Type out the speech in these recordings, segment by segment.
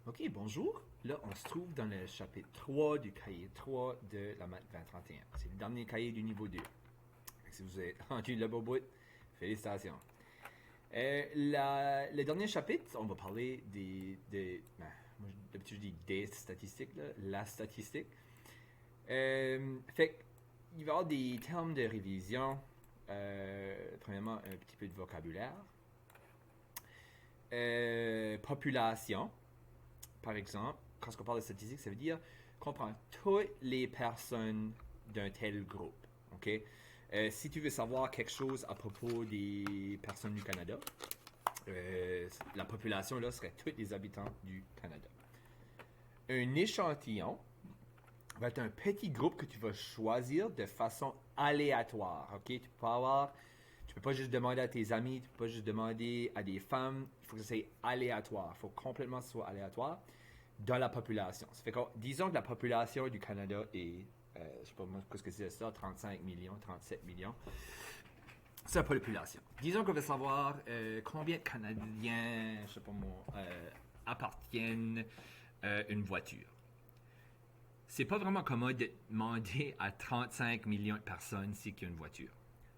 OK, bonjour. Là, on se trouve dans le chapitre 3 du cahier 3 de la maths 2031. C'est le dernier cahier du niveau 2. Si vous êtes rendu le beau bout, félicitations. Le dernier chapitre, on va parler moi, d'habitude, je dis des statistiques, là, la statistique. Fait il va y avoir des termes de révision. Premièrement, un petit peu de vocabulaire. Population. Par exemple, quand on parle de statistiques, ça veut dire qu'on prend toutes les personnes d'un tel groupe. OK? Si tu veux savoir quelque chose à propos des personnes du Canada, la population là serait tous les habitants du Canada. Un échantillon va être un petit groupe que tu vas choisir de façon aléatoire. OK? Tu peux pas juste demander à tes amis, tu peux pas juste demander à des femmes. Il faut que ça soit aléatoire. Il faut complètement que ce soit aléatoire dans la population. Ça fait que, disons que la population du Canada est, je sais pas moi, qu'est-ce que c'est ça, 35 millions, 37 millions. C'est la population. Disons qu'on veut savoir combien de Canadiens, je sais pas moi, appartiennent une voiture. C'est pas vraiment commode de demander à 35 millions de personnes c'est qu'il y a une voiture.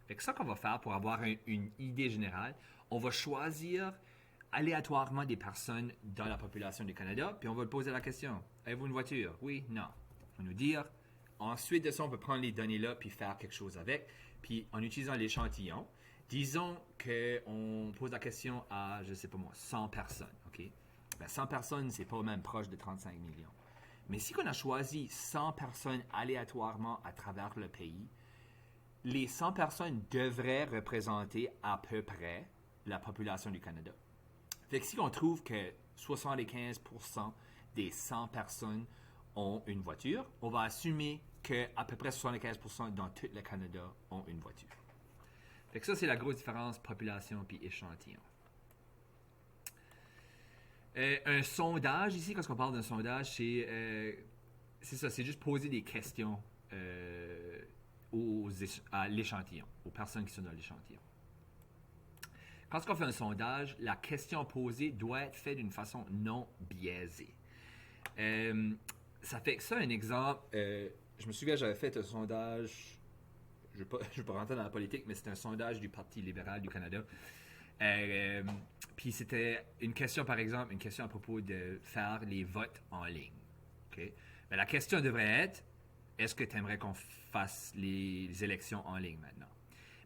Fait que ça qu'on va faire pour avoir une idée générale, on va choisir aléatoirement des personnes dans la population du Canada, puis on va poser la question. Avez-vous une voiture? Oui, non. On va nous dire. Ensuite de ça, on peut prendre les données là, puis faire quelque chose avec. Puis en utilisant l'échantillon, disons qu'on pose la question à, je sais pas moi, 100 personnes, OK? Ben, 100 personnes, c'est pas même proche de 35 millions. Mais si on a choisi 100 personnes aléatoirement à travers le pays, les 100 personnes devraient représenter à peu près la population du Canada. Fait que si on trouve que 75% des 100 personnes ont une voiture, on va assumer que à peu près 75% dans tout le Canada ont une voiture. Fait que ça, c'est la grosse différence population puis échantillon. Un sondage ici, quand on parle d'un sondage, c'est ça, c'est juste poser des questions à l'échantillon, aux personnes qui sont dans l'échantillon. Quand on fait un sondage, la question posée doit être faite d'une façon non biaisée. Ça fait que ça, un exemple, je me souviens, j'avais fait un sondage, je ne vais pas rentrer dans la politique, mais c'était un sondage du Parti libéral du Canada. Puis c'était une question, par exemple, une question à propos de faire les votes en ligne. Okay? Mais la question devrait être, est-ce que tu aimerais qu'on fasse les élections en ligne maintenant?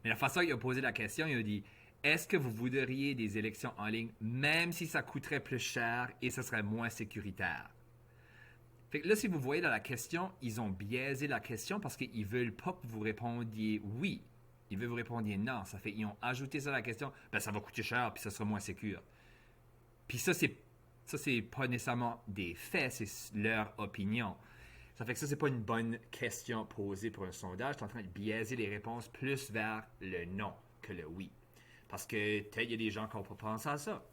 Mais la façon qu'il a posé la question, il a dit, est-ce que vous voudriez des élections en ligne, même si ça coûterait plus cher et ce serait moins sécuritaire? Fait que là, si vous voyez dans la question, ils ont biaisé la question parce qu'ils veulent pas que vous répondiez oui. Ils veulent que vous répondiez non. Ça fait ils ont ajouté ça à la question, ben ça va coûter cher puis ça sera moins sécur. Puis ça c'est pas nécessairement des faits, c'est leur opinion. Ça fait que ça c'est pas une bonne question posée pour un sondage. Tu es en train de biaiser les réponses plus vers le non que le oui. Parce que peut-être il y a des gens qui n'ont pas pensé à ça.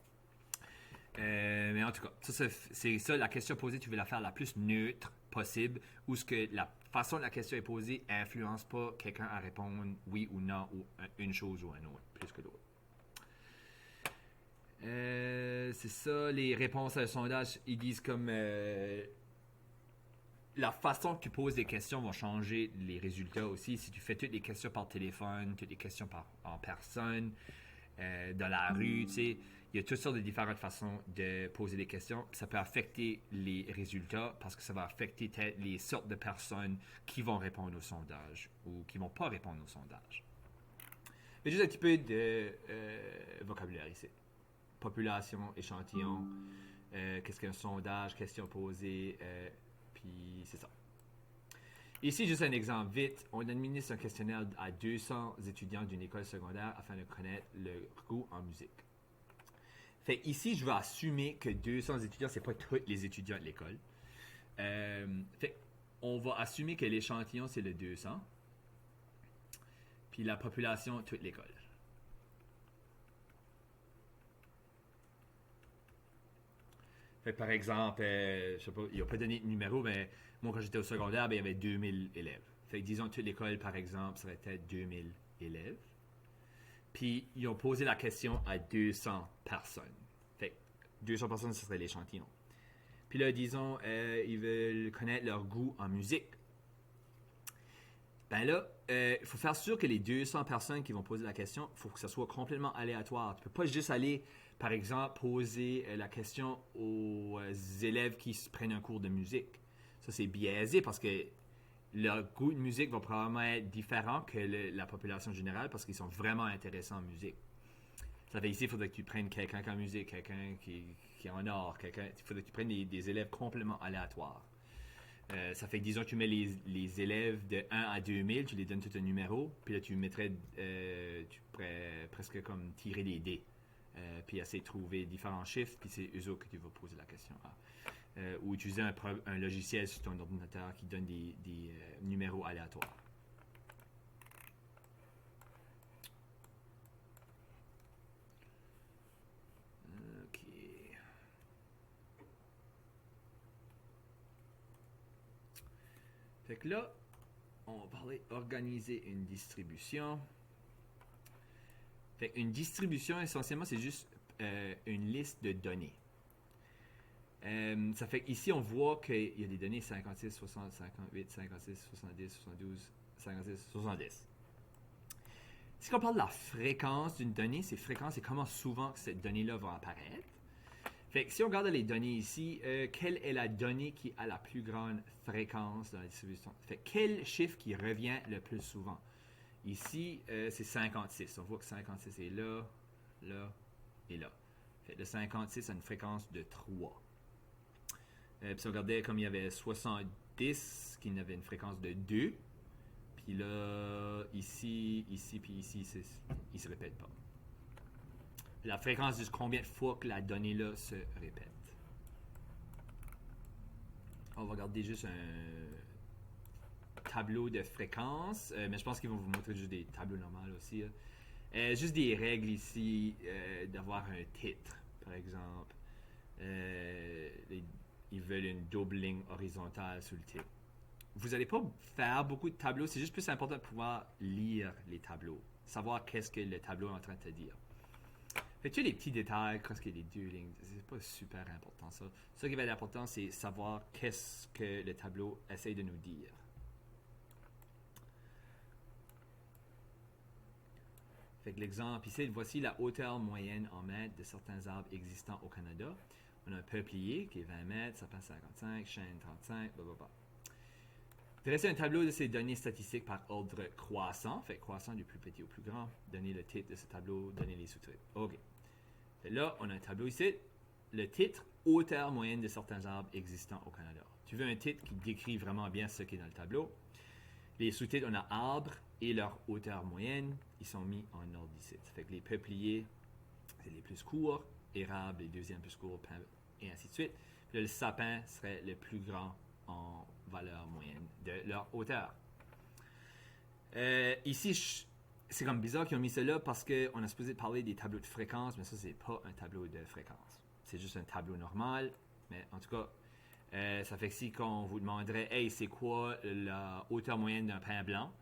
Mais en tout cas, c'est ça la question posée, tu veux la faire la plus neutre possible, ou ce que la façon dont la question est posée influence pas quelqu'un à répondre oui ou non, ou une chose ou un autre, plus que l'autre. C'est ça, les réponses à un sondage, ils disent comme la façon que tu poses des questions va changer les résultats aussi. Si tu fais toutes les questions par téléphone, toutes les questions en personne, dans la rue, tu sais, il y a toutes sortes de différentes façons de poser des questions. Ça peut affecter les résultats parce que ça va affecter peut-être les sortes de personnes qui vont répondre au sondage ou qui vont pas répondre au sondage. Mais juste un petit peu de vocabulaire ici. Population, échantillon, qu'est-ce qu'un sondage, question posée, puis c'est ça. Ici, juste un exemple vite. On administre un questionnaire à 200 étudiants d'une école secondaire afin de connaître leur goût en musique. Fait ici, je vais assumer que 200 étudiants, c'est pas tous les étudiants de l'école. Fait on va assumer que l'échantillon, c'est le 200. Puis la population, toute l'école. Fait par exemple, je sais pas, il n'a pas donné de numéro, mais moi, quand j'étais au secondaire, ben, il y avait 2000 élèves. Fait que disons, toute l'école, par exemple, serait peut-être 2000 élèves. Puis, ils ont posé la question à 200 personnes. Fait que 200 personnes, ce serait l'échantillon. Puis là, disons, ils veulent connaître leur goût en musique. Ben là, il faut faire sûr que les 200 personnes qui vont poser la question, il faut que ça soit complètement aléatoire. Tu ne peux pas juste aller, par exemple, poser la question aux élèves qui prennent un cours de musique. Ça, c'est biaisé parce que leur goût de musique va probablement être différent que la population générale parce qu'ils sont vraiment intéressés en musique. Ça fait ici, il faudrait que tu prennes quelqu'un qui est en musique, quelqu'un qui est en art, il faudrait que tu prennes des élèves complètement aléatoires. Ça fait que, disons, tu mets les élèves de 1 à 2000, tu les donnes tout un numéro, puis là, tu pourrais presque comme tirer des dés, puis essayer de trouver différents chiffres, puis c'est eux autres que tu vas poser la question à. Ou utiliser un logiciel sur ton ordinateur qui donne des numéros aléatoires. OK. Fait que là, on va parler organiser une distribution. Fait une distribution, essentiellement, c'est juste une liste de données. Ça fait qu'ici, on voit qu'il y a des données 56, 60, 58, 56, 70, 72, 56, 70. Si on parle de la fréquence d'une donnée, c'est comment souvent que cette donnée-là va apparaître. Fait que si on regarde les données ici, quelle est la donnée qui a la plus grande fréquence dans la distribution? Fait quel chiffre qui revient le plus souvent? Ici, c'est 56. On voit que 56 est là, là et là. Fait que le 56 a une fréquence de 3. Puis si on regardait comme il y avait 70 qui avait une fréquence de 2. Puis là, ici, puis ici, il ne se répète pas. La fréquence de combien de fois que la donnée-là se répète. On va regarder juste un tableau de fréquence, mais je pense qu'ils vont vous montrer juste des tableaux normaux aussi. Juste des règles ici, d'avoir un titre, par exemple. Ils veulent une double ligne horizontale sur le titre. Vous n'allez pas faire beaucoup de tableaux, c'est juste plus important de pouvoir lire les tableaux, savoir qu'est-ce que le tableau est en train de te dire. Fait que tu as des petits détails, qu'est-ce qu'il y a des 2 lignes, c'est pas super important ça. Ce qui va être important, c'est savoir qu'est-ce que le tableau essaye de nous dire. Fait que l'exemple ici, voici la hauteur moyenne en mètres de certains arbres existants au Canada. On a un peuplier qui est 20 mètres, sapin 55, chêne 35, blablabla. Dresser un tableau de ces données statistiques par ordre croissant, fait croissant du plus petit au plus grand, donner le titre de ce tableau, donner les sous-titres. OK. Fait là, on a un tableau ici. Le titre, hauteur moyenne de certains arbres existants au Canada. Tu veux un titre qui décrit vraiment bien ce qui est dans le tableau. Les sous-titres, on a arbres et leur hauteur moyenne. Ils sont mis en ordre ici. Ça fait que les peupliers, c'est les plus courts, érables, les deuxièmes plus courts, et ainsi de suite. Puis là, le sapin serait le plus grand en valeur moyenne de leur hauteur. Ici, c'est comme bizarre qu'ils ont mis cela parce qu'on a supposé parler des tableaux de fréquence, mais ça, c'est pas un tableau de fréquence. C'est juste un tableau normal, mais en tout cas, ça fait que si on vous demanderait, hey, c'est quoi la hauteur moyenne d'un pain blanc?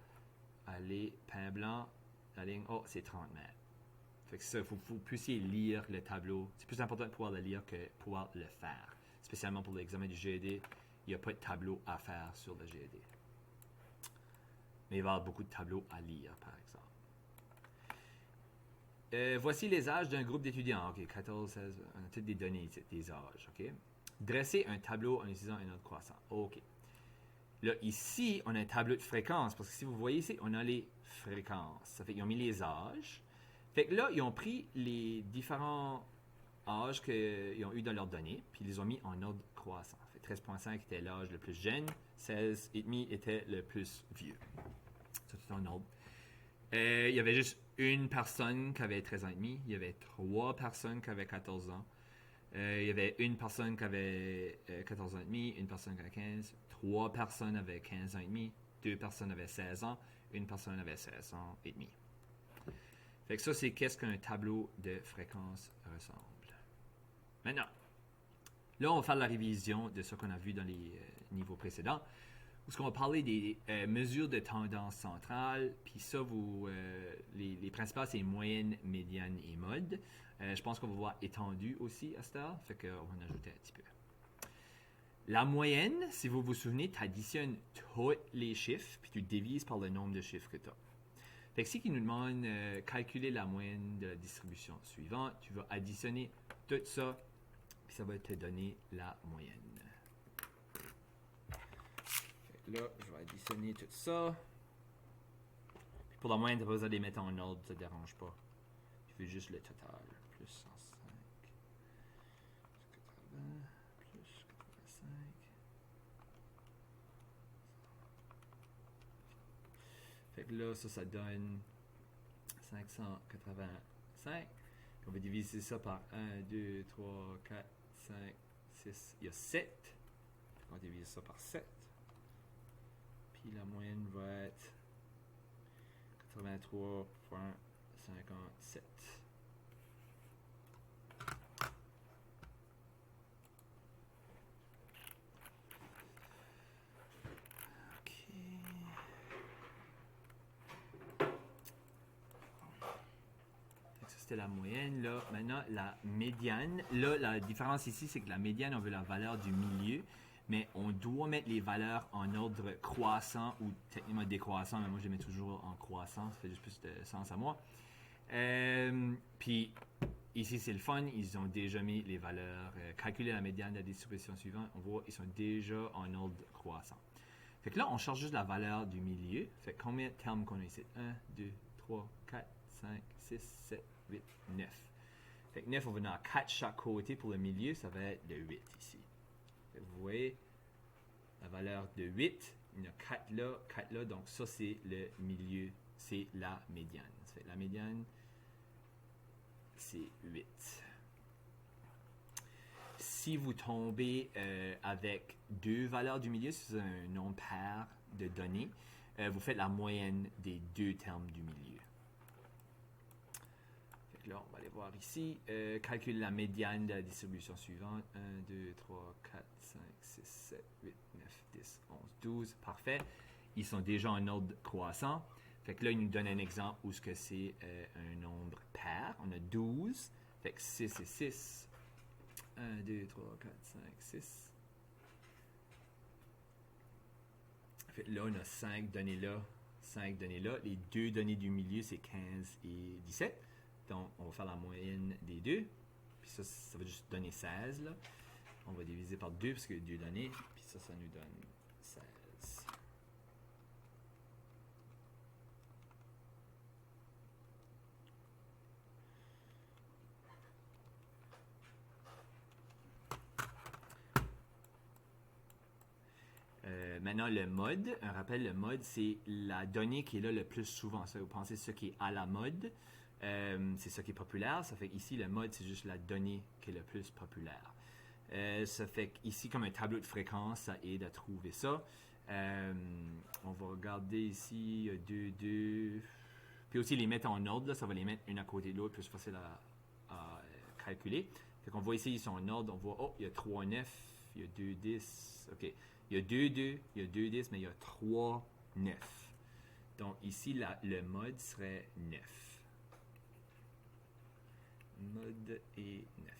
Allez, pain blanc, la ligne, oh, c'est 30 mètres. Fait que ça, il faut que vous puissiez lire le tableau. C'est plus important de pouvoir le lire que de pouvoir le faire. Spécialement pour l'examen du GED, il n'y a pas de tableau à faire sur le GED. Mais il va y avoir beaucoup de tableaux à lire, par exemple. Voici les âges d'un groupe d'étudiants. OK, 14, 16, on a toutes des données, des âges. OK. Dresser un tableau en utilisant un ordre croissant. OK. Là, ici, on a un tableau de fréquence. Parce que si vous voyez ici, on a les fréquences. Ça fait qu'ils ont mis les âges. Fait que là, ils ont pris les différents âges qu'ils ont eu dans leurs données, puis ils les ont mis en ordre croissant. 13,5 était l'âge le plus jeune, 16,5 était le plus vieux. Ça, tout en ordre. Il y avait juste une personne qui avait 13 ans et demi, il y avait 3 personnes qui avaient 14 ans, il y avait une personne qui avait 14 ans et demi, une personne qui avait 15, 3 personnes avaient 15 ans et demi, 2 personnes avaient 16 ans, une personne avait 16 ans et demi. Fait que ça, c'est qu'est-ce qu'un tableau de fréquence ressemble. Maintenant, là, on va faire la révision de ce qu'on a vu dans les niveaux précédents, où on va parler des mesures de tendance centrale, puis ça, les principales, c'est moyenne, médiane et mode. Je pense qu'on va voir étendu aussi à cette heure, fait qu'on va en ajouter un petit peu. La moyenne, si vous vous souvenez, tu additionnes tous les chiffres, puis tu divises par le nombre de chiffres que tu as. Fait que si il nous demande calculer la moyenne de la distribution suivante, tu vas additionner tout ça, puis ça va te donner la moyenne. Fait que là, je vais additionner tout ça. Puis pour la moyenne, tu n'as pas besoin de les mettre en ordre, ça ne te dérange pas. Tu fais juste le total. Plus 105, 80, plus 85. Fait que là, ça donne 585. On va diviser ça par 1, 2, 3, 4, 5, 6. Il y a 7. On va diviser ça par 7. Puis la moyenne va être 83,57. C'était la moyenne. Là, maintenant, la médiane. Là, la différence ici, c'est que la médiane, on veut la valeur du milieu, mais on doit mettre les valeurs en ordre croissant ou techniquement décroissant, mais moi, je les mets toujours en croissant. Ça fait juste plus de sens à moi. Puis, ici, c'est le fun. Ils ont déjà mis les valeurs. Calculer la médiane de la distribution suivante. On voit, ils sont déjà en ordre croissant. Fait que là, on cherche juste la valeur du milieu. Fait que combien de termes qu'on a ici? 1, 2, 3, 4, 5, 6, 7, 8, 9. Fait que 9, on va en 4 chaque côté pour le milieu, ça va être le 8 ici. Fait que vous voyez la valeur de 8, il y en a 4 là, donc ça c'est le milieu, c'est la médiane. Fait que la médiane, c'est 8. Si vous tombez avec deux valeurs du milieu, si c'est un nombre pair de données, vous faites la moyenne des deux termes du milieu. Là, on va aller voir ici. Calculer la médiane de la distribution suivante. 1, 2, 3, 4, 5, 6, 7, 8, 9, 10, 11, 12. Parfait. Ils sont déjà en ordre croissant. Fait que là, il nous donne un exemple où c'est un nombre pair. On a 12. Fait que 6 et 6. 1, 2, 3, 4, 5, 6. Fait que là, on a 5 données là. 5 données là. Les deux données du milieu, c'est 15 et 17. Donc, on va faire la moyenne des deux. Puis ça va juste donner 16. Là. On va diviser par 2 parce qu'il y a deux données. Puis ça nous donne 16. Maintenant, le mode. Un rappel, le mode, c'est la donnée qui est là le plus souvent. Ça, vous pensez ce qui est à la mode. C'est ça qui est populaire. Ça fait qu'ici, le mode, c'est juste la donnée qui est le plus populaire. Ça fait qu'ici, comme un tableau de fréquence, ça aide à trouver ça. On va regarder ici, 2. Puis aussi, les mettre en ordre, là, ça va les mettre une à côté de l'autre, plus facile à calculer. Fait qu'on voit ici, ils sont en ordre. On voit, il y a 3 9, il y a 2 10. OK. Il y a 2 2, il y a 2 10, mais il y a 3 9. Donc ici, le mode serait 9. Mode et 9.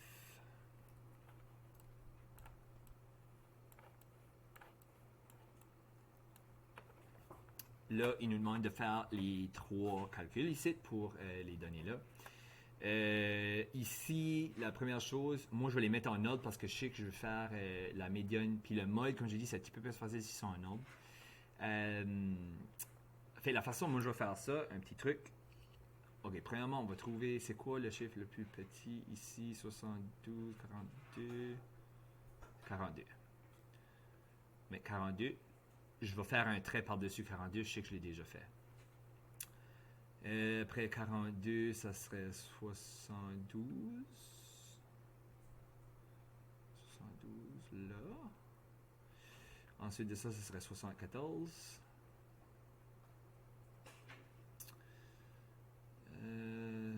Là, il nous demande de faire les 3 calculs ici pour les données là. Ici, la première chose, moi je vais les mettre en ordre parce que je sais que je vais faire la médiane. Puis le mode, comme j'ai dit, c'est un petit peu plus facile s'ils sont en ordre. Fait la façon, moi je vais faire ça, un petit truc. Ok, premièrement, on va trouver c'est quoi le chiffre le plus petit ici, 72, 42, 42. Mais 42, je vais faire un trait par-dessus 42, je sais que je l'ai déjà fait. Après 42, ça serait 72. 72 là. Ensuite de ça, ce serait 74.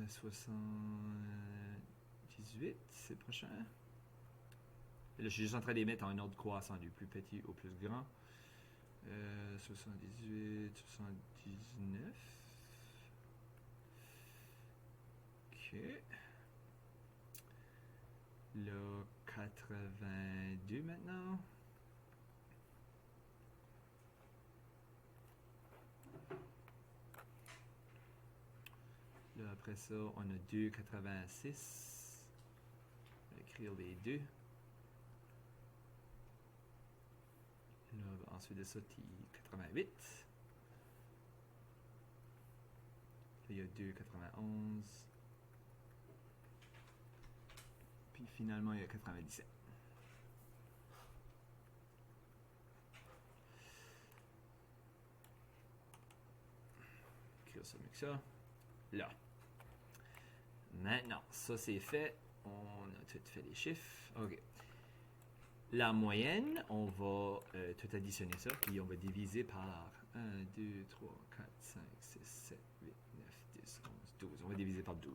78, c'est le prochain. Et là, je suis juste en train de les mettre en ordre croissant, du plus petit au plus grand. 78, 79. OK. Là, 82 maintenant. Après ça, on a 2,86. On va écrire les deux. Là, ensuite de ça, 88. Là, il y a 2,91. Puis finalement, il y a 97. Écrire ça mieux que ça. Là. Maintenant, ça c'est fait. On a tout fait les chiffres. OK. La moyenne, on va tout additionner ça, puis on va diviser par 1, 2, 3, 4, 5, 6, 7, 8, 9, 10, 11, 12. On va diviser par 12.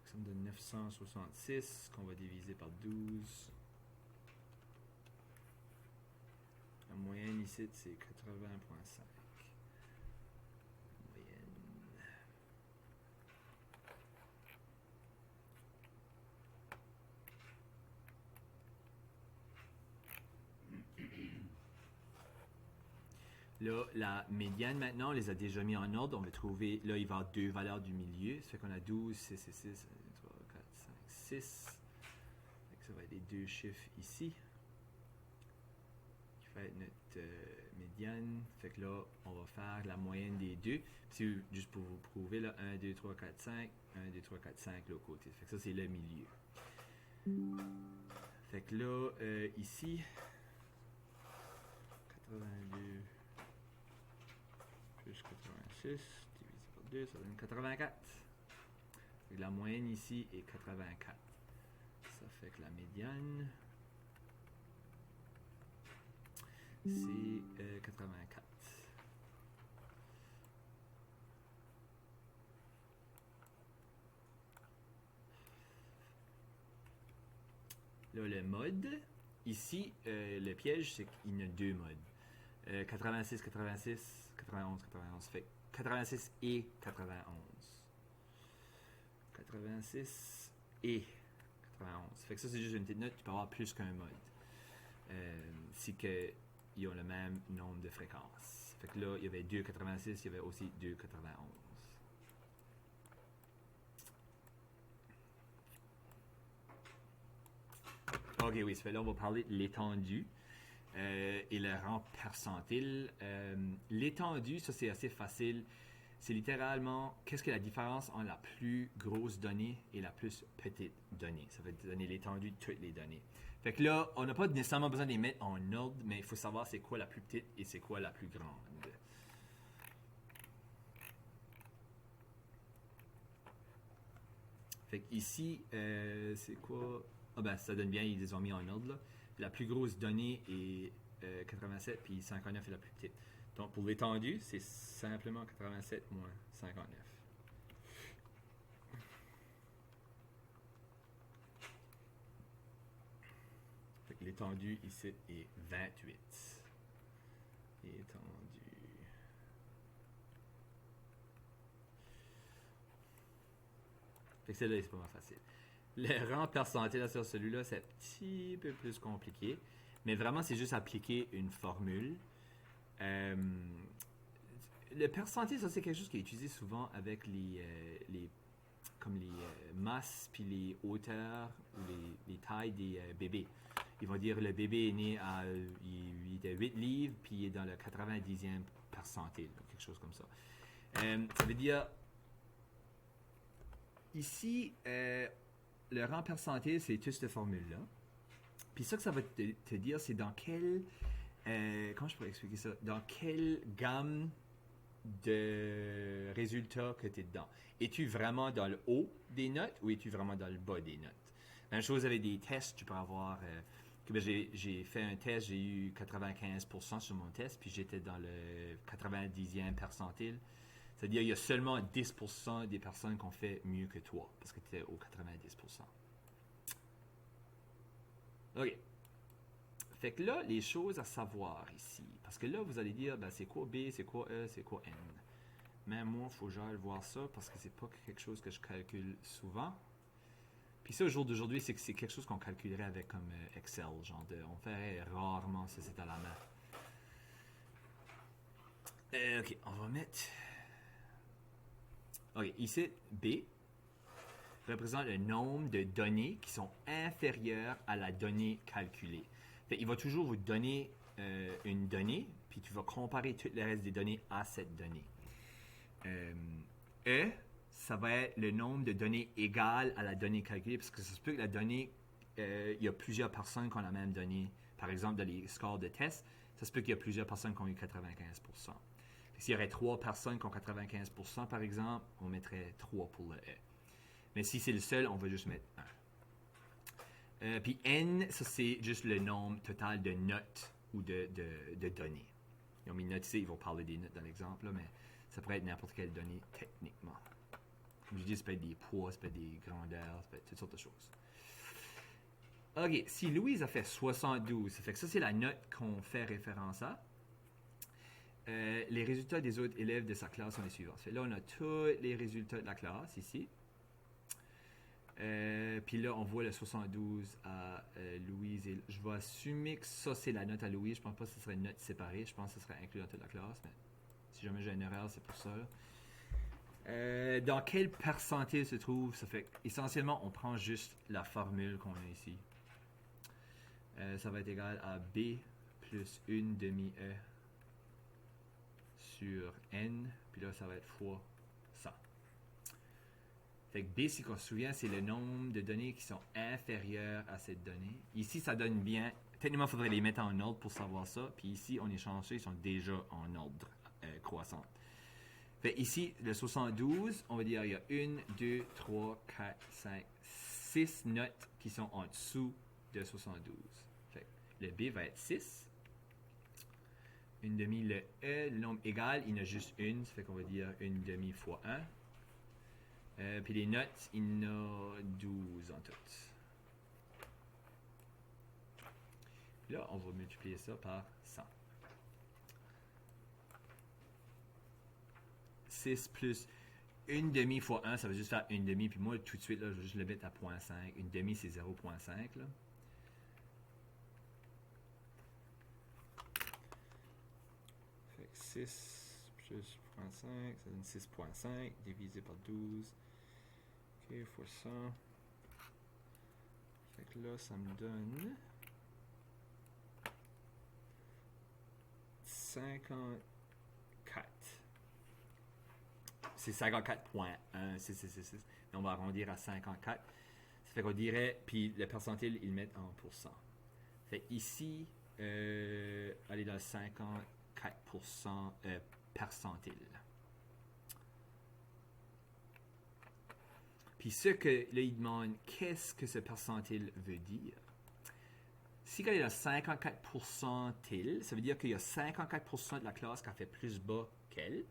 Ça me donne 966 qu'on va diviser par 12. La moyenne ici, c'est 80,5. Moyenne. Là, la médiane maintenant, on les a déjà mis en ordre. On va trouver, là, il va y avoir deux valeurs du milieu. Ça fait qu'on a 12, 6, 6, 6, 3, 4, 5, 6. Ça va être les deux chiffres ici. Qui va être notre médiane. Fait que là, on va faire la moyenne des deux. Puis, juste pour vous prouver, là, 1, 2, 3, 4, 5. 1, 2, 3, 4, 5, l'autre côté. Fait que ça, c'est le milieu. Fait que là, ici, 82 plus 86 divisé par 2, ça donne 84. Fait que la moyenne ici est 84. Ça fait que la médiane, c'est 84. Là, le mode, ici, le piège, c'est qu'il y a deux modes. 86, 86, 91, 91. Fait 86 et 91. 86 et 91. Fait que ça, c'est juste une petite note. Tu peux avoir plus qu'un mode. C'est qu'ils ont le même nombre de fréquences. Fait que là, il y avait 2,86, il y avait aussi 2,91. Ok, oui, ça fait là, on va parler de l'étendue et le rang percentile. L'étendue, ça, c'est assez facile. C'est littéralement, qu'est-ce que la différence entre la plus grosse donnée et la plus petite donnée. Ça va te donner l'étendue de toutes les données. Fait que là, on n'a pas nécessairement besoin de les mettre en ordre, mais il faut savoir c'est quoi la plus petite et c'est quoi la plus grande. Fait que ici, c'est quoi? Ah ben, ça donne bien, ils les ont mis en ordre, là. La plus grosse donnée est 87, puis 59 est la plus petite. Donc, pour l'étendue, c'est simplement 87 moins 59. Fait que l'étendue ici est 28. Étendue. Fait que celle-là, c'est pas mal facile. Le rang percentile sur celui-là, c'est un petit peu plus compliqué. Mais vraiment, c'est juste appliquer une formule. Le percentile, ça, c'est quelque chose qui est utilisé souvent avec comme les masses puis les hauteurs ou les tailles des bébés. Ils vont dire le bébé est né il est à 8 livres puis il est dans le 90e percentile, quelque chose comme ça. Ça veut dire ici, le rang percentile, c'est toute cette formule-là. Puis ça que ça va te dire, c'est dans quel... comment je pourrais expliquer ça? Dans quelle gamme de résultats que tu es dedans? Es-tu vraiment dans le haut des notes ou es-tu vraiment dans le bas des notes? Même chose avec des tests, tu peux avoir... j'ai fait un test, j'ai eu 95% sur mon test, puis j'étais dans le 90e percentile. C'est-à-dire qu'il y a seulement 10% des personnes qui ont fait mieux que toi, parce que tu étais au 90%. OK. Fait que là, les choses à savoir ici. Parce que là, vous allez dire, ben, c'est quoi B, c'est quoi E, c'est quoi N. Même moi, il faut que j'aille voir ça parce que c'est pas quelque chose que je calcule souvent. Puis ça, au jour d'aujourd'hui, c'est que c'est quelque chose qu'on calculerait avec comme Excel. Genre, on ferait rarement ça, c'est à la main. Ok, on va mettre... Ok, ici, B représente le nombre de données qui sont inférieures à la donnée calculée. Fait, il va toujours vous donner une donnée, puis tu vas comparer tout le reste des données à cette donnée. E, ça va être le nombre de données égales à la donnée calculée, parce que ça se peut que la donnée, il y a plusieurs personnes qui ont la même donnée. Par exemple, dans les scores de test, ça se peut qu'il y a plusieurs personnes qui ont eu 95%. S'il y aurait 3 personnes qui ont 95%, par exemple, on mettrait 3 pour le E. Mais si c'est le seul, on va juste mettre 1. Puis N, ça c'est juste le nombre total de notes ou de données. Ils ont mis notes ici, ils vont parler des notes dans l'exemple, là, mais ça pourrait être n'importe quelle donnée techniquement. Comme je dis, ça peut être des poids, ça peut être des grandeurs, ça peut être toutes sortes de choses. Ok, si Louise a fait 72, ça fait que ça c'est la note qu'on fait référence à. Les résultats des autres élèves de sa classe sont les suivants. Là, on a tous les résultats de la classe ici. Puis là, on voit le 72 à Louise. Et je vais assumer que ça, c'est la note à Louise. Je ne pense pas que ce serait une note séparée. Je pense que ce serait inclus dans toute la classe. Mais si jamais j'ai une erreur, c'est pour ça. Dans quel percentile se trouve? Ça fait essentiellement, on prend juste la formule qu'on a ici. Ça va être égal à B plus une demi-E sur N. Puis là, ça va être fois 100. Fait que B, si on se souvient, c'est le nombre de données qui sont inférieures à cette donnée. Ici, ça donne bien. Techniquement, il faudrait les mettre en ordre pour savoir ça. Puis ici, on est chanceux, ils sont déjà en ordre croissant. Fait ici, le 72, on va dire il y a 1, 2, 3, 4, 5, 6 notes qui sont en dessous de 72. Fait que le B va être 6. Une demi, le E, le nombre égal, il y en a juste une. Ça fait qu'on va dire une demi fois 1. Puis les notes, il y en a 12 en tout. Là, on va multiplier ça par 100. 6 plus une demi fois 1, ça va juste faire une demi. Puis moi, tout de suite, là, je vais juste le mettre à 0.5. Une demi, c'est 0.5. Là. Fait que 6 plus 0.5, ça donne 6.5 divisé par 12. Ok, fois 100. Fait que là, ça me donne 54. C'est 54.1. On va arrondir à 54. Ça fait qu'on dirait, puis le percentile, ils le mettent en pourcent. Fait ici, allez dans 54% percentile. Puis ce que là, il demande, qu'est-ce que ce percentile veut dire? Si quand il y a 54% til, ça veut dire qu'il y a 54% de la classe qui a fait plus bas qu'elle.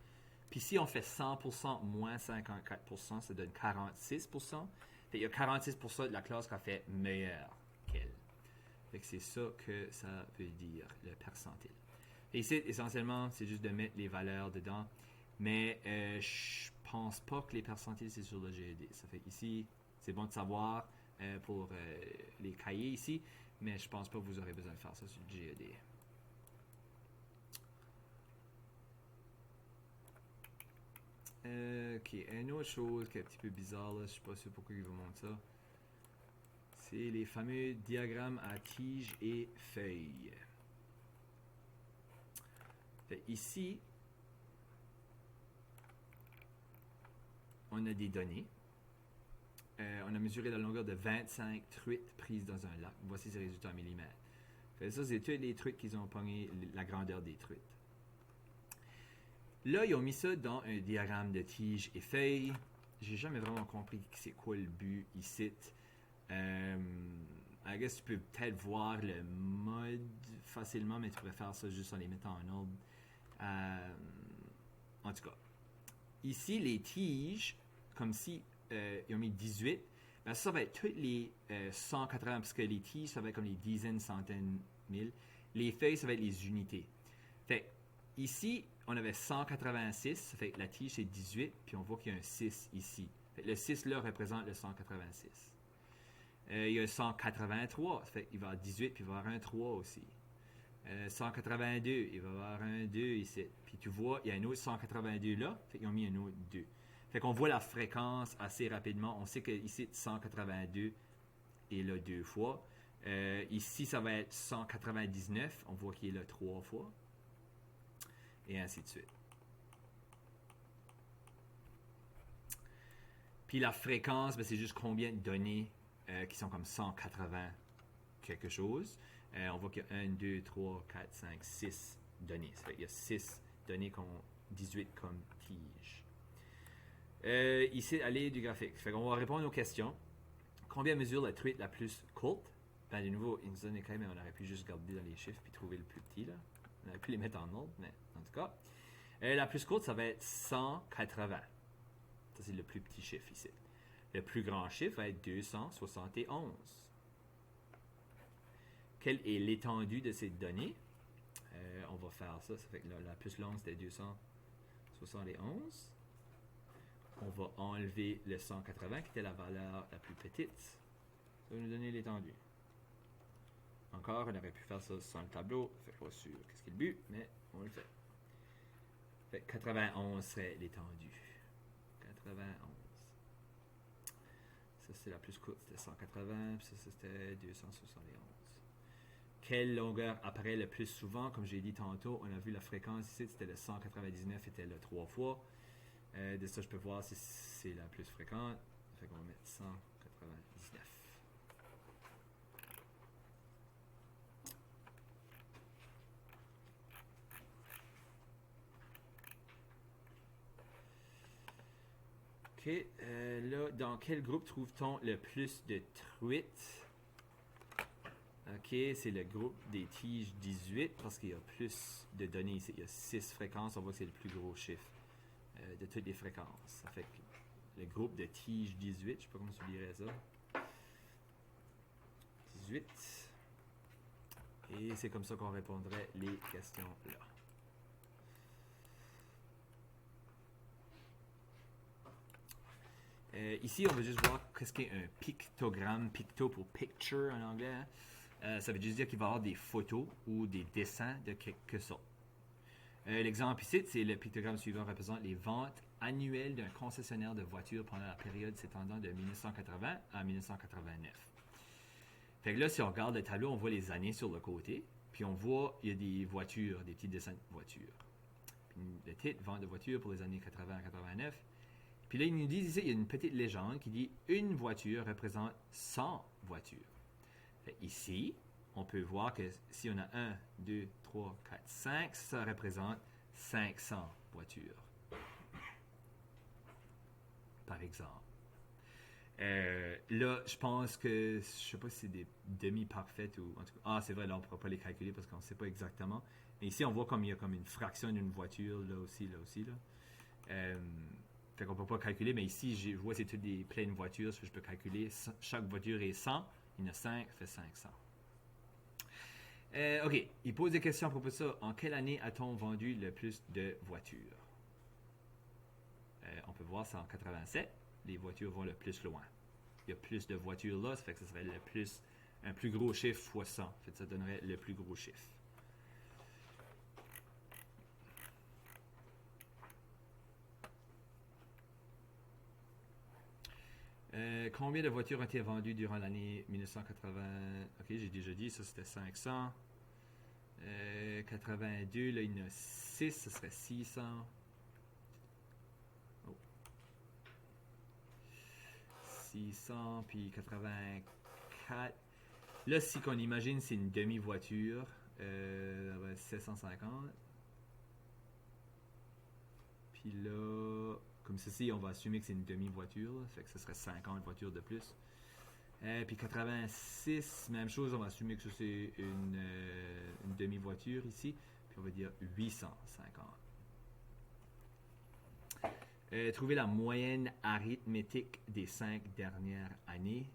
Puis si on fait 100% moins 54%, ça donne 46%. Fait il y a 46% de la classe qui a fait meilleur qu'elle. Fait que c'est ça que ça veut dire, le percentile. Et ici, essentiellement, c'est juste de mettre les valeurs dedans. Mais je pense pas que les percentiles, c'est sur le GED. Ça fait ici, c'est bon de savoir pour les cahiers ici, mais je pense pas que vous aurez besoin de faire ça sur le GED. Ok, une autre chose qui est un petit peu bizarre, là, je suis pas sûr pourquoi il vous montre ça. C'est les fameux diagrammes à tige et feuille. Fait ici, on a des données. On a mesuré la longueur de 25 truites prises dans un lac. Voici ces résultats en millimètres. Fait ça, c'est tous les truites qu'ils ont pogné, la grandeur des truites. Là, ils ont mis ça dans un diagramme de tige et feuille. J'ai jamais vraiment compris c'est quoi le but ici. I guess tu peux peut-être voir le mode facilement, mais tu pourrais faire ça juste en les mettant en ordre. En tout cas, ici, les tiges, comme si ils ont mis 18, ben ça va être toutes les 180, parce que les tiges, ça va être comme les dizaines, centaines 000. Les feuilles, ça va être les unités. Fait ici, on avait 186, ça fait que la tige c'est 18, puis on voit qu'il y a un 6 ici. Fait que le 6 là représente le 186. Il y a 183, ça fait qu'il va y avoir 18, puis il va y avoir un 3 aussi. 182, il va y avoir un 2 ici. Puis tu vois, il y a un autre 182 là, fait qu'ils ont mis un autre 2. Fait qu'on voit la fréquence assez rapidement. On sait que ici 182 est là 2 fois. Ici, ça va être 199, on voit qu'il est là 3 fois. Et ainsi de suite. Puis la fréquence, ben, c'est juste combien de données qui sont comme 180 quelque chose. On voit qu'il y a 1, 2, 3, 4, 5, 6 données. Ça fait qu'il y a 6 données qu'on 18 comme tige. Ici, aller du graphique. Fait qu'on va répondre aux questions. Combien mesure la truite la plus courte? Ben, de nouveau, il nous donnait quand même, on aurait pu juste regarder dans les chiffres puis trouver le plus petit, là. On aurait pu les mettre en ordre, mais en tout cas. La plus courte, ça va être 180. Ça, c'est le plus petit chiffre ici. Le plus grand chiffre va être 271. Quelle est l'étendue de ces données? On va faire ça. Ça fait que la plus longue, c'était 271. On va enlever le 180, qui était la valeur la plus petite. Ça va nous donner l'étendue. Encore, on aurait pu faire ça sans le tableau. Fait que je suis pas sûr qu'est-ce qui est le but, mais on le fait. Fait que 91 serait l'étendue. 91. Ça, c'est la plus courte, c'était 180, puis ça, c'était 271. Quelle longueur apparaît le plus souvent? Comme j'ai dit tantôt, on a vu la fréquence ici, c'était le 199, était le 3 fois. De ça, je peux voir si c'est la plus fréquente. Fait qu'on va mettre 199. OK. Là, dans quel groupe trouve-t-on le plus de truites? OK, c'est le groupe des tiges 18 parce qu'il y a plus de données ici. Il y a 6 fréquences. On voit que c'est le plus gros chiffre de toutes les fréquences. Ça fait que le groupe de tiges 18, je ne sais pas comment tu dirais ça. 18. Et c'est comme ça qu'on répondrait les questions là. Ici, on va juste voir qu'est-ce qu'est un pictogramme. Picto pour picture en anglais. Hein? Ça veut juste dire qu'il va y avoir des photos ou des dessins de quelque sorte. L'exemple ici, c'est le pictogramme suivant représente les ventes annuelles d'un concessionnaire de voitures pendant la période s'étendant de 1980 à 1989. Fait que là, si on regarde le tableau, on voit les années sur le côté, puis on voit, il y a des voitures, des petits dessins de voitures. Puis le titre, vente de voitures pour les années 80 à 89. Puis là, ils nous disent ici, il y a une petite légende qui dit une voiture représente 100 voitures. Fait ici, on peut voir que si on a 1, 2, 3, 4, 5, ça représente 500 voitures. Par exemple. Là, je pense que, je sais pas si c'est des demi-parfaites ou... En tout cas, c'est vrai, là, on ne pourra pas les calculer parce qu'on ne sait pas exactement. Mais ici, on voit comme il y a comme une fraction d'une voiture, là aussi, là aussi, là. Fait qu'on ne peut pas calculer, mais ici, je vois que c'est toutes des pleines voitures, je peux calculer. Chaque voiture est 100, il y en a 5, ça fait 500. OK, il pose des questions à propos de ça. En quelle année a-t-on vendu le plus de voitures? On peut voir, c'est en 87. Les voitures vont le plus loin. Il y a plus de voitures là, ça fait que ce serait un plus gros chiffre fois 100. Fait que ça donnerait le plus gros chiffre. Combien de voitures ont été vendues durant l'année 1980? Ok, j'ai déjà dit, ça c'était 500. 82, là il y en a 6, ce serait 600. Oh. 600, puis 84. Là, si qu'on imagine, c'est une demi-voiture, 750. Puis là, comme ceci, on va assumer que c'est une demi-voiture, ça fait que ce serait 50 voitures de plus. Puis 86, même chose, on va assumer que ça c'est une demi-voiture ici. Puis on va dire 850. Trouver la moyenne arithmétique des 5 dernières années.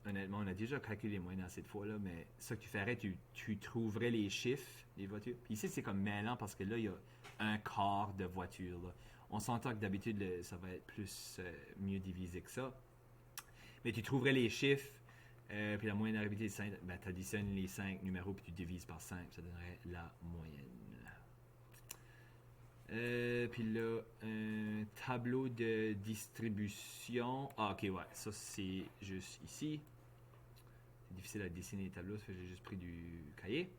honnêtement, on a déjà calculé les moyennes cette fois-là, mais ce que tu ferais, tu trouverais les chiffres des voitures. Puis ici, c'est comme mêlant parce que là, il y a un quart de voitures. Là. On s'entend que d'habitude, ça va être plus mieux divisé que ça. Mais tu trouverais les chiffres, puis la moyenne d'arrivée est 5. Ben, tu additionnes les 5 numéros, puis tu divises par 5. Ça donnerait la moyenne. Puis là, un tableau de distribution. Ah, ok, ouais. Ça, c'est juste ici. C'est difficile à dessiner les tableaux, ça fait que j'ai juste pris du cahier.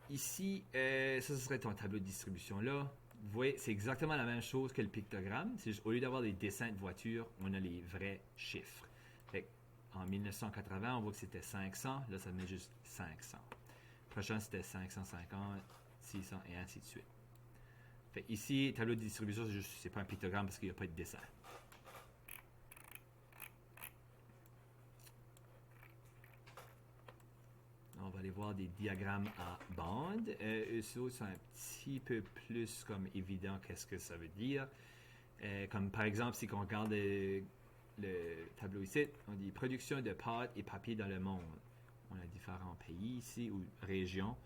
Ici, ça, ce serait ton tableau de distribution là. Vous voyez, c'est exactement la même chose que le pictogramme. C'est juste, au lieu d'avoir des dessins de voitures, on a les vrais chiffres. Fait en 1980, on voit que c'était 500. Là, ça met juste 500. Prochain, c'était 550, 600 et ainsi de suite. Fait ici, tableau de distribution, c'est pas un pictogramme parce qu'il n'y a pas de dessin. On va aller voir des diagrammes à bande. Eux c'est un petit peu plus comme évident qu'est-ce que ça veut dire. Comme par exemple, si on regarde le tableau ici, on dit production de pâtes et papier dans le monde. On a différents pays ici ou régions.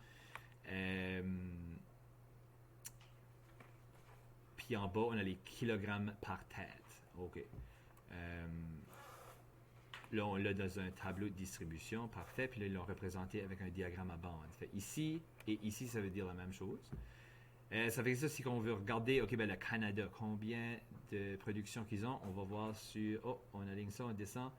Puis en bas, on a les kilogrammes par tête. OK. Là, on l'a dans un tableau de distribution, parfait. Puis là, ils l'ont représenté avec un diagramme à bande. Fait ici et ici, ça veut dire la même chose. Ça fait que ça, si on veut regarder, OK, ben le Canada, combien de production qu'ils ont, on va voir sur, oh, on aligne ça, on descend.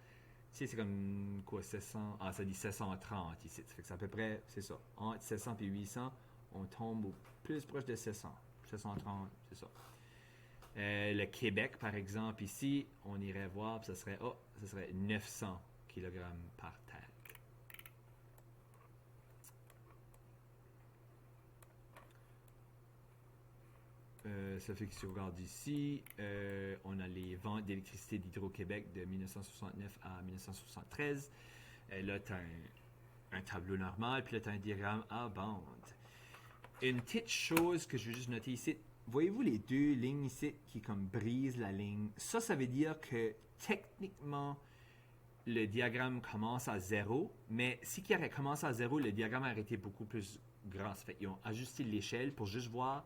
Ici, c'est comme quoi, 700, ça dit 730 ici. Ça fait que c'est à peu près, c'est ça. Entre 700 et 800, on tombe au plus proche de 700. 730, c'est ça. Le Québec, par exemple, ici, on irait voir, puis ça serait 900 kg par tête. Ça fait que si on regarde ici, on a les ventes d'électricité d'Hydro-Québec de 1969 à 1973. Là, tu as un tableau normal, puis là, tu as un diagramme à bande. Une petite chose que je veux juste noter ici, voyez-vous les deux lignes ici qui comme brisent la ligne? Ça veut dire que techniquement, le diagramme commence à 0, mais si il aurait commencé à 0, le diagramme aurait été beaucoup plus grand. Ça fait qu'ils ont ajusté l'échelle pour juste voir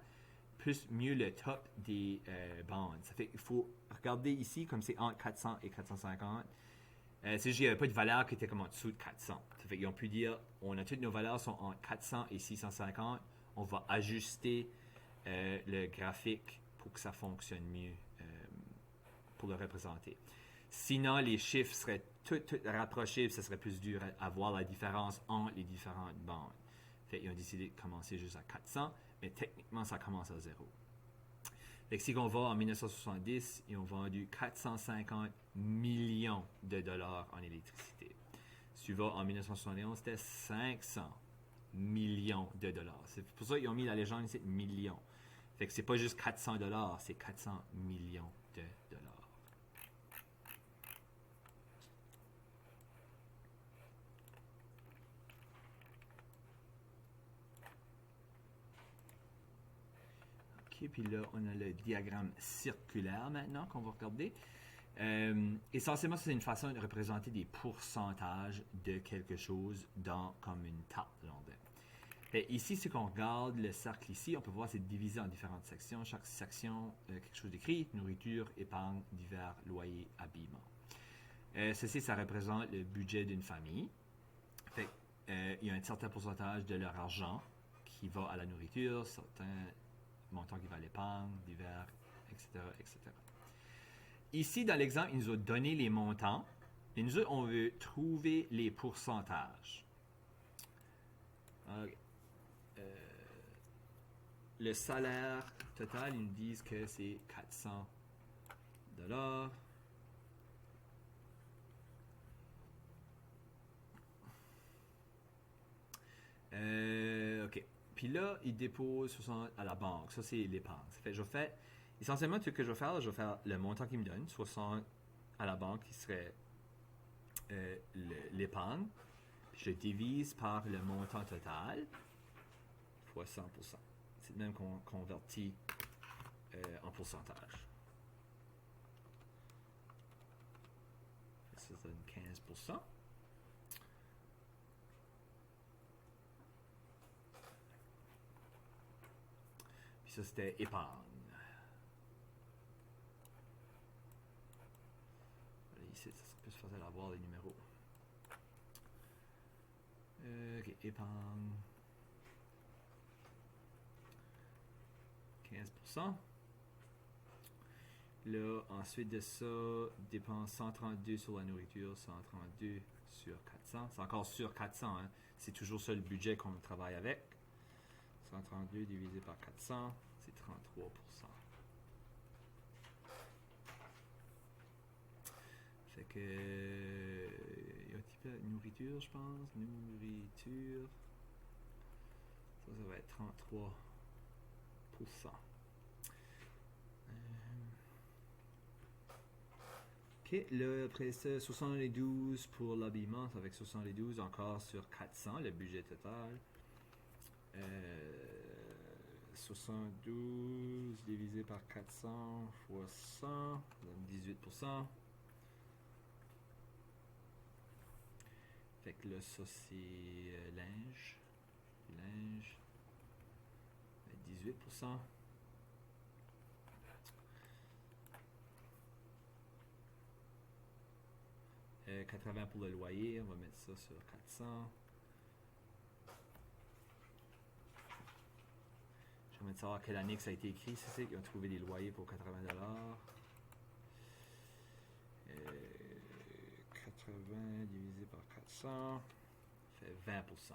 mieux le top des bandes. Ça fait qu'il faut regarder ici, comme c'est entre 400 et 450. C'est juste qu'il n'y avait pas de valeur qui était comme en dessous de 400. Ça fait qu'ils ont pu dire, toutes nos valeurs sont entre 400 et 650. On va ajuster le graphique pour que ça fonctionne mieux pour le représenter. Sinon, les chiffres seraient tout rapprochés et ça serait plus dur à voir la différence entre les différentes bandes. Fait qu'ils ont décidé de commencer juste à 400, mais techniquement, ça commence à 0. Fait que si on va en 1970, ils ont vendu 450 millions de dollars en électricité. Si tu vas en 1971, c'était 500 millions de dollars. C'est pour ça qu'ils ont mis la légende ici, millions. Fait que c'est pas juste 400 dollars, c'est 400 millions de dollars. OK, puis là, on a le diagramme circulaire maintenant qu'on va regarder. Essentiellement, c'est une façon de représenter des pourcentages de quelque chose dans comme une tarte ronde. Ici, si on regarde le cercle ici, on peut voir c'est divisé en différentes sections. Chaque section, quelque chose d'écrit, nourriture, épargne, divers, loyer, habillement. Ceci, ça représente le budget d'une famille. Il y a un certain pourcentage de leur argent qui va à la nourriture, certains montants qui va à l'épargne, divers, etc., etc. Ici, dans l'exemple, il nous a donné les montants. Et nous, on veut trouver les pourcentages. Okay. Le salaire total, ils nous disent que c'est 400 $. OK. Puis là, ils déposent 60 à la banque. Ça, c'est l'épargne. Ça fait, essentiellement, ce que je vais faire, je vais faire le montant qu'ils me donnent, 60 à la banque, qui serait l'épargne. Puis je divise par le montant total, fois 100%. C'est le même qu'on convertit en pourcentage. Ça, ça donne 15%. Puis ça, c'était épargne. Ici, ça serait plus facile à voir les numéros. Ok, épargne. 15%. Là, ensuite de ça, dépense 132 sur la nourriture, 132 sur 400. C'est encore sur 400, hein? C'est toujours ça le budget qu'on travaille avec. 132 divisé par 400, c'est 33%. Fait que... il y a un petit peu de nourriture, je pense. Nourriture. Ça va être 33%. Ok, là, après ça, 72 pour l'habillement, ça avec 72 encore sur 400, le budget total. 72 divisé par 400 fois 100, ça donne 18%. Fait que là, ça c'est linge. Linge. 18%. Euh, 80 pour le loyer, on va mettre ça sur 400. Je vais savoir quelle année que ça a été écrit. C'est qu'ils ont trouvé des loyers pour 80$. 80 divisé par 400 fait 20%.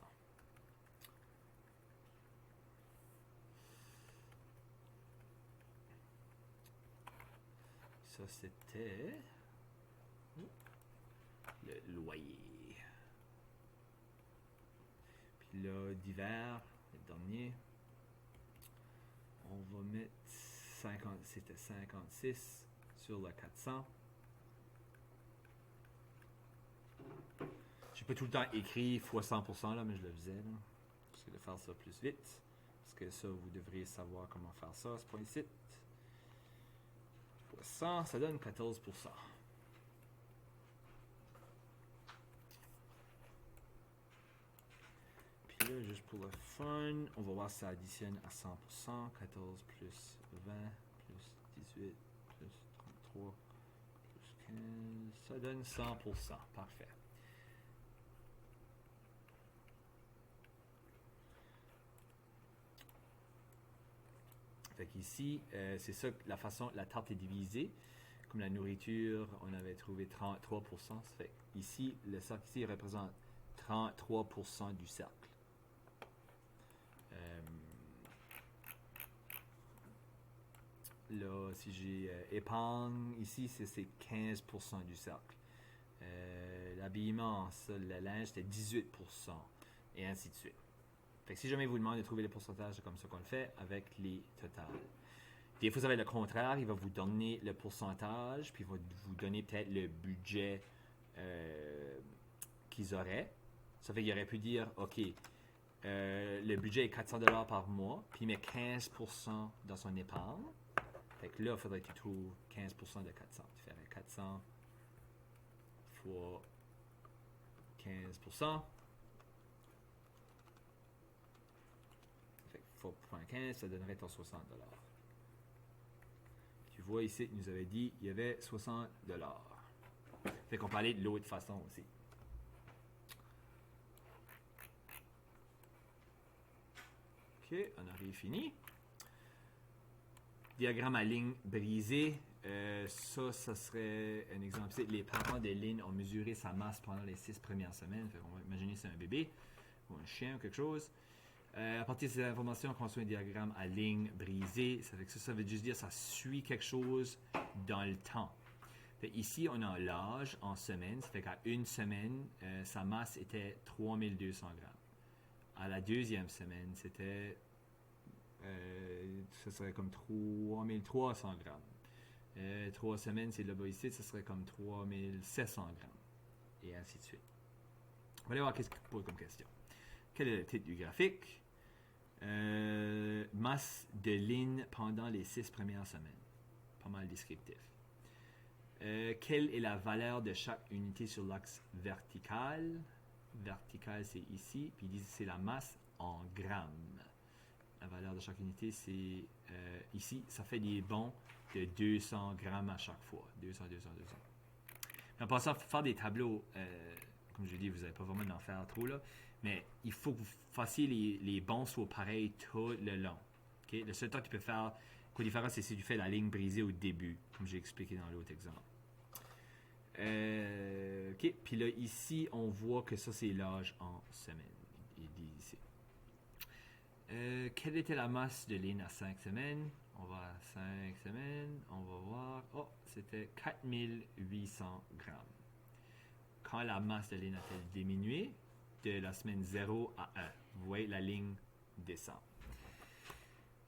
Ça, c'était le loyer. Puis là, d'hiver, le dernier, on va mettre 50, c'était 56 sur le 400. J'ai pas tout le temps écrit fois 100% là, mais je le faisais. J'essaie de faire ça plus vite. Parce que ça, vous devriez savoir comment faire ça. C'est pas ici. Fois 100, ça donne 14%. Puis là, juste pour le fun, on va voir si ça additionne à 100%. 14 plus 20 plus 18 plus 33 plus 15. Ça donne 100%. Parfait. Fait qu'ici, c'est ça, la façon, la tarte est divisée. Comme la nourriture, on avait trouvé 33%. Ça fait ici, le cercle ici représente 33% du cercle. Là, si j'ai épargne, ici, c'est 15% du cercle. L'habillement, ça, le linge, c'était 18%. Et ainsi de suite. Fait que si jamais vous demandez de trouver les pourcentages, c'est comme ça qu'on le fait avec les totales. Des fois, ça va être le contraire. Il va vous donner le pourcentage, puis il va vous donner peut-être le budget qu'ils auraient. Ça fait qu'il aurait pu dire, OK, le budget est 400$ par mois, puis il met 15% dans son épargne. Fait que là, il faudrait que tu trouves 15% de 400. Tu ferais 400 fois 15%. Fait que fois 0.15, ça donnerait ton 60$. Tu vois ici, il nous avait dit qu'il y avait 60$. Fait qu'on parlait de l'autre façon aussi. OK, on arrive fini. Diagramme à ligne brisée. Ça serait un exemple. Les parents de Lynn ont mesuré sa masse pendant les 6 premières semaines. On va imaginer que c'est un bébé ou un chien ou quelque chose. À partir de ces informations, on construit un diagramme à ligne brisée. Ça fait que ça veut juste dire que ça suit quelque chose dans le temps. Fait ici, on a l'âge en semaines. Ça fait qu'à une semaine, sa masse était 3200 grammes. À la deuxième semaine, c'était... ça serait comme 3300 grammes. 3 semaines, c'est là-bas ici, ça serait comme 3700 grammes. Et ainsi de suite. On va aller voir qu'est-ce qu'il pose comme question. Quel est le titre du graphique? Masse de Lynn pendant les 6 premières semaines. Pas mal descriptif. Quelle est la valeur de chaque unité sur l'axe vertical? Vertical, c'est ici. Puis ils disent c'est la masse en grammes. La valeur de chaque unité, c'est ici. Ça fait des bons de 200 grammes à chaque fois. 200, 200, 200. En passant, faire des tableaux, comme je dis, vous n'avez pas vraiment d'en faire trop, là. Mais il faut que vous fassiez les bons soient pareils tout le long. Okay? Le seul temps que tu peux faire quoi différent, c'est si tu fais la ligne brisée au début, comme j'ai expliqué dans l'autre exemple. OK. Puis là, ici, on voit que ça, c'est l'âge en semaines. Il dit ici. Quelle était la masse de ligne à 5 semaines? On va à 5 semaines. On va voir. Oh, c'était 4800 grammes. Quand la masse de ligne a-t-elle diminué? De la semaine 0 à 1. Vous voyez, la ligne descend.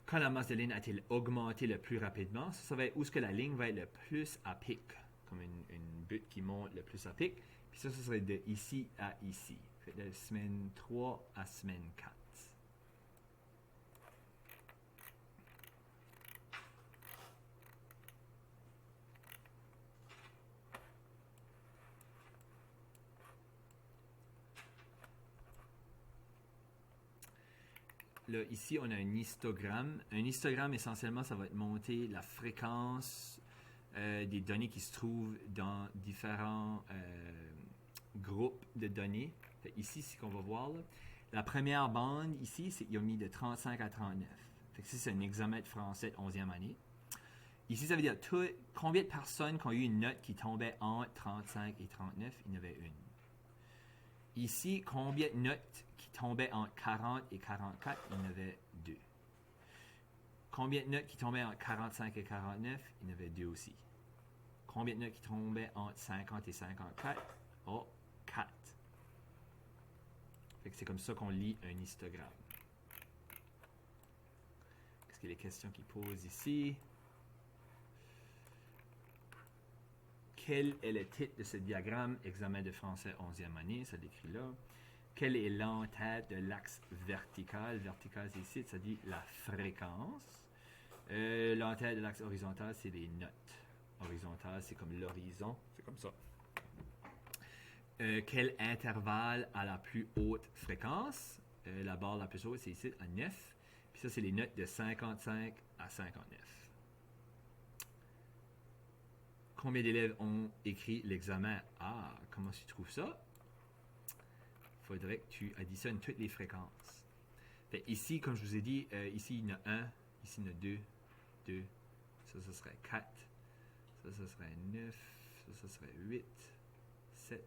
Quand la masse de ligne a-t-elle augmenté le plus rapidement? Ça va être où est-ce que la ligne va être le plus à pic. Comme une butte qui monte le plus à pic. Puis ça serait de ici à ici. Fait de semaine 3 à semaine 4. Là, ici, on a un histogramme. Un histogramme, essentiellement, ça va être monter la fréquence des données qui se trouvent dans différents groupes de données. Fait ici, c'est ce qu'on va voir. Là. La première bande, ici, ils ont mis de 35 à 39. Fait que c'est un hexamètre français de 11e année. Ici, ça veut dire combien de personnes qui ont eu une note qui tombait entre 35 et 39, il y en avait une. Ici, combien de notes qui tombaient entre 40 et 44, il y en avait 2. Combien de notes qui tombaient entre 45 et 49, il y en avait 2 aussi. Combien de notes qui tombaient entre 50 et 54? Oh, 4. Fait que c'est comme ça qu'on lit un histogramme. Qu'est-ce qu'il y a les questions qu'ils posent ici? Quel est le titre de ce diagramme? Examen de français 11e année, ça décrit là. Quelle est l'entête de l'axe vertical? Vertical, c'est ici, ça dit la fréquence. L'entête de l'axe horizontal, c'est les notes. Horizontal, c'est comme l'horizon. C'est comme ça. Quel intervalle a la plus haute fréquence? La barre la plus haute, c'est ici, à 9. Puis ça, c'est les notes de 55 à 59. Combien d'élèves ont écrit l'examen? Ah, comment tu trouves ça? Il faudrait que tu additionnes toutes les fréquences. Fait, ici, comme je vous ai dit, ici, il y en a 1. Ici, il y en a 2. 2. Ça serait 4. Ça serait 9. Ça serait 8. 7.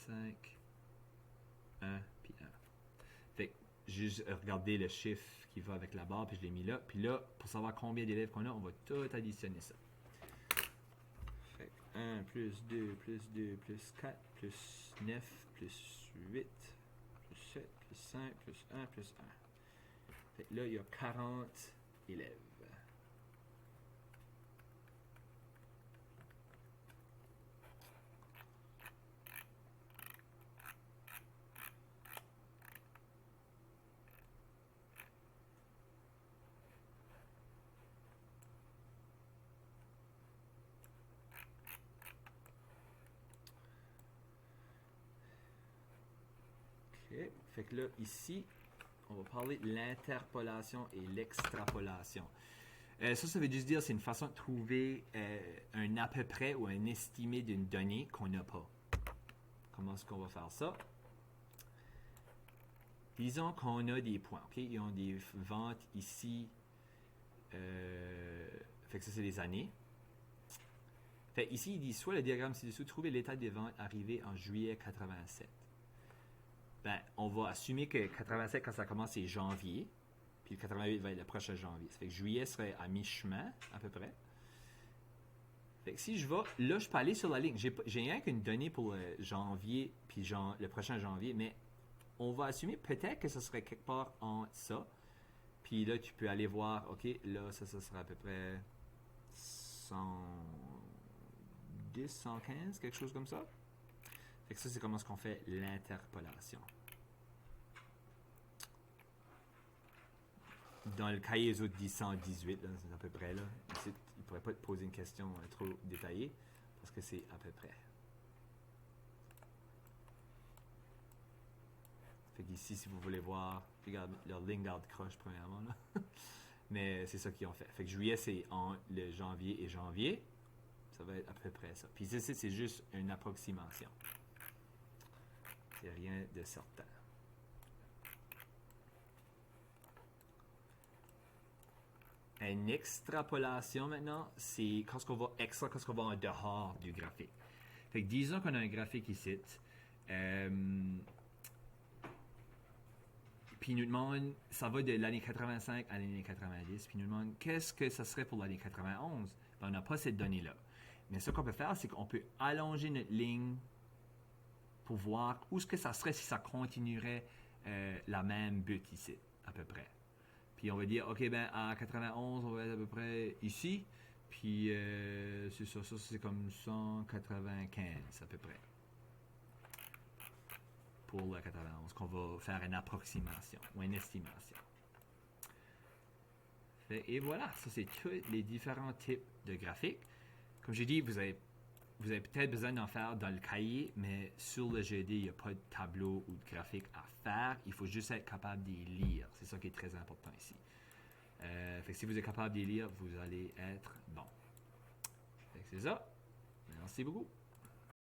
5. 1, puis 1. Fait que, juste regarder le chiffre qui va avec la barre, puis je l'ai mis là. Puis là, pour savoir combien d'élèves qu'on a, on va tout additionner ça. 1 plus 2 plus 2 plus 4 plus 9 plus 8 plus 7 plus 5 plus 1 plus 1. Fait que là, il y a 40 élèves. Fait que là, ici, on va parler de l'interpolation et l'extrapolation. Ça veut juste dire c'est une façon de trouver un à peu près ou un estimé d'une donnée qu'on n'a pas. Comment est-ce qu'on va faire ça? Disons qu'on a des points, ok? Ils ont des ventes ici. Fait que ça, c'est les années. Fait ici, il dit soit le diagramme ci-dessous, trouver l'état des ventes arrivées en juillet 87. Ben, on va assumer que 87, quand ça commence, c'est janvier. Puis le 88 va être le prochain janvier. Ça fait que juillet serait à mi-chemin, à peu près. Fait que si je vais, là, je peux aller sur la ligne. J'ai rien qu'une donnée pour janvier, puis le prochain janvier, mais on va assumer peut-être que ça serait quelque part en ça. Puis là, tu peux aller voir, OK, là, ça sera à peu près 110, 115, quelque chose comme ça. Fait que ça, c'est comment est-ce qu'on fait l'interpolation. dans le cahier, les autres disent 118, là, c'est à peu près là. Ici, ils ne pourraient pas te poser une question trop détaillée, parce que c'est à peu près. Fait qu'ici, si vous voulez voir, regarde, leur ligne garde croche premièrement, là. Mais c'est ça qu'ils ont fait. Fait que juillet, c'est en le janvier et janvier. Ça va être à peu près ça. Puis ici, c'est juste une approximation. C'est rien de certain. Une extrapolation maintenant, c'est quand on va quand on va en dehors du graphique. Fait que disons qu'on a un graphique ici. Puis il nous demande, ça va de l'année 85 à l'année 90, puis il nous demande qu'est-ce que ça serait pour l'année 91. Ben, on n'a pas cette donnée-là. Mais ce qu'on peut faire, c'est qu'on peut allonger notre ligne pour voir où est-ce que ça serait si ça continuerait la même butte ici, à peu près. Puis on va dire, OK, ben à 91, on va être à peu près ici. Puis c'est ça c'est comme 195 à peu près. Pour le 91, qu'on va faire une approximation ou une estimation. Et voilà, ça c'est tous les différents types de graphiques. Comme j'ai dit, vous avez peut-être besoin d'en faire dans le cahier, mais sur le GED, il n'y a pas de tableau ou de graphique à faire. Il faut juste être capable d'y lire. C'est ça qui est très important ici. Fait que si vous êtes capable d'y lire, vous allez être bon. Fait que c'est ça. Merci beaucoup.